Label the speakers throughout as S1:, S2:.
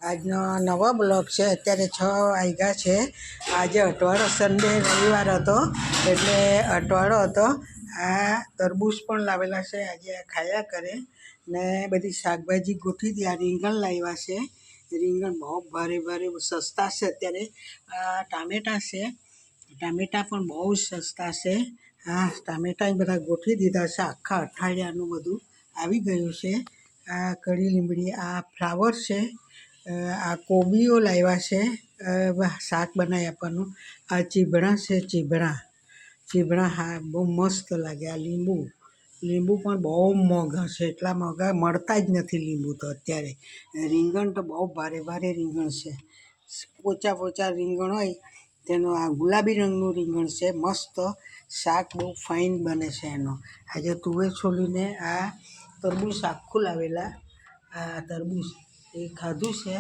S1: આજનો નવો બ્લોગ છે. અત્યારે 6 વાગ્યા છે. આજે અઠવાડો સન્ડે રવિવાર હતો એટલે અઠવાડો હતો. આ તરબૂચ પણ લાવેલા છે, આજે ખાયા કરે ને બધી શાકભાજી ગોઠવી હતી. આ રીંગણ લાવ્યા છે, રીંગણ બહુ ભારે ભારે સસ્તા છે અત્યારે. આ ટામેટાં છે, ટામેટાં પણ બહુ સસ્તા છે. આ ટામેટાં બધા ગોઠવી દીધા છે, આખા અઠવાડિયાનું બધું આવી ગયું છે. આ કઢી લીમડી, આ ફ્લાવર છે, આ કોબીઓ લાવ્યા છે શાક બનાવી આપવાનું. આ ચીભણા છે, ચીભણા હા બહુ મસ્ત લાગે. આ લીંબુ પણ બહુ મોંઘા છે, એટલા મોંઘા મળતા જ નથી લીંબુ તો અત્યારે. રીંગણ તો બહુ ભારે ભારે રીંગણ છે, પોચા રીંગણ હોય તેનું. આ ગુલાબી રંગનું રીંગણ છે, મસ્ત શાક બહુ ફાઇન બને છે એનો. આજે તુવેર છોલીને આ તરબૂચ આખું લાવેલા. આ તરબૂચ એ ખાધું છે.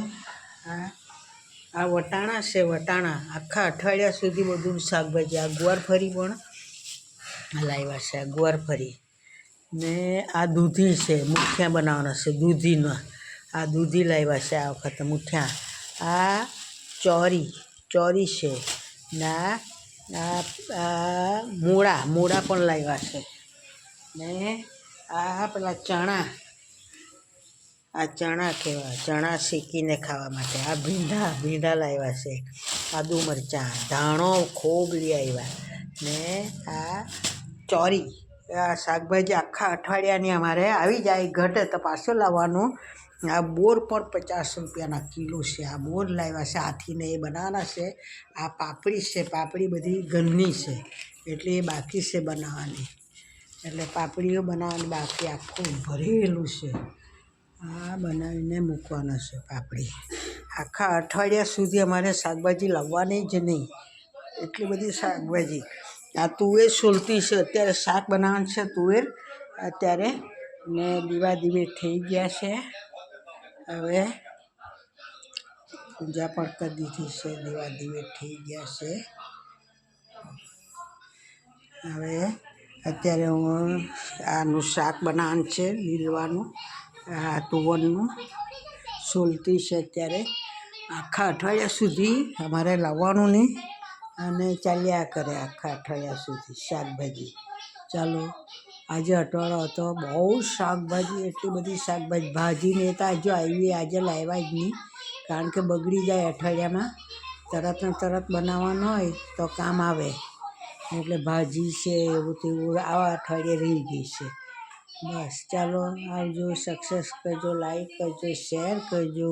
S1: આ વટાણા છે, વટાણા આખા અઠવાડિયા સુધી બધું શાકભાજી. આ ગુવારફળી પણ લાવ્યા છે, આ ગુવારફળી ને આ દૂધી છે, મુઠિયા બનાવવાના છે દૂધીના. આ દૂધી લાવ્યા છે આ વખતે મુઠિયા. આ ચોરી છે ને આ મૂળા પણ લાવ્યા છે ને આ પેલા ચણા કહેવાય, ચણા શેકીને ખાવા માટે. આ ભીંડા લાવ્યા છે, આદુ મરચાં ધાણો ખૂબ લઈ આવ્યા ને આ ચોરી. આ શાકભાજી આખા અઠવાડિયાની અમારે આવી જાય, ઘટે તો પાછું લાવવાનું. આ બોર પણ 50 રૂપિયાના કિલો છે. આ બોર લાવ્યા છે, હાથીને એ બનાવવાના છે. આ પાપડી છે, પાપડી બધી ઘરની છે એટલે એ બાકી છે બનાવવાની, એટલે પાપડીઓ બનાવવાની બાકી. આખું ભરેલું છે, આ બનાવીને મૂકવાના છે પાપડી. આખા અઠવાડિયા સુધી અમારે શાકભાજી લાવવાની જ નહીં, એટલી બધી શાકભાજી. આ તુવેર છોલતી છે, અત્યારે શાક બનાવવાનું છે તુવેર અત્યારે. ને દીવા થઈ ગયા છે. હવે પૂજા પણ કરી દીધી છે, દીવા થઈ ગયા છે. હવે અત્યારે હું આનું શાક બનાવવાનું છે, લીલવાનું. આ તુવરનું સોલતી છે અત્યારે. આખા અઠવાડિયા સુધી અમારે લાવવાનું નહીં અને ચાલ્યા કરે આખા અઠવાડિયા સુધી શાકભાજી. ચાલો, આજે અઠવાડિયો હતો, બહુ શાકભાજી, એટલી બધી શાકભાજી. ભાજીને તો હજુ આવી આજે લાવ્યા જ નહીં, કારણ કે બગડી જાય અઠવાડિયામાં. તરત ને તરત બનાવવાનું હોય તો કામ આવે, એટલે ભાજી છે એવું તેવું આવા અઠવાડિયે રહી ગઈ છે. બસ ચાલો, આવજો. સક્સેસ કરજો, લાઈક કરજો, શેર કરજો.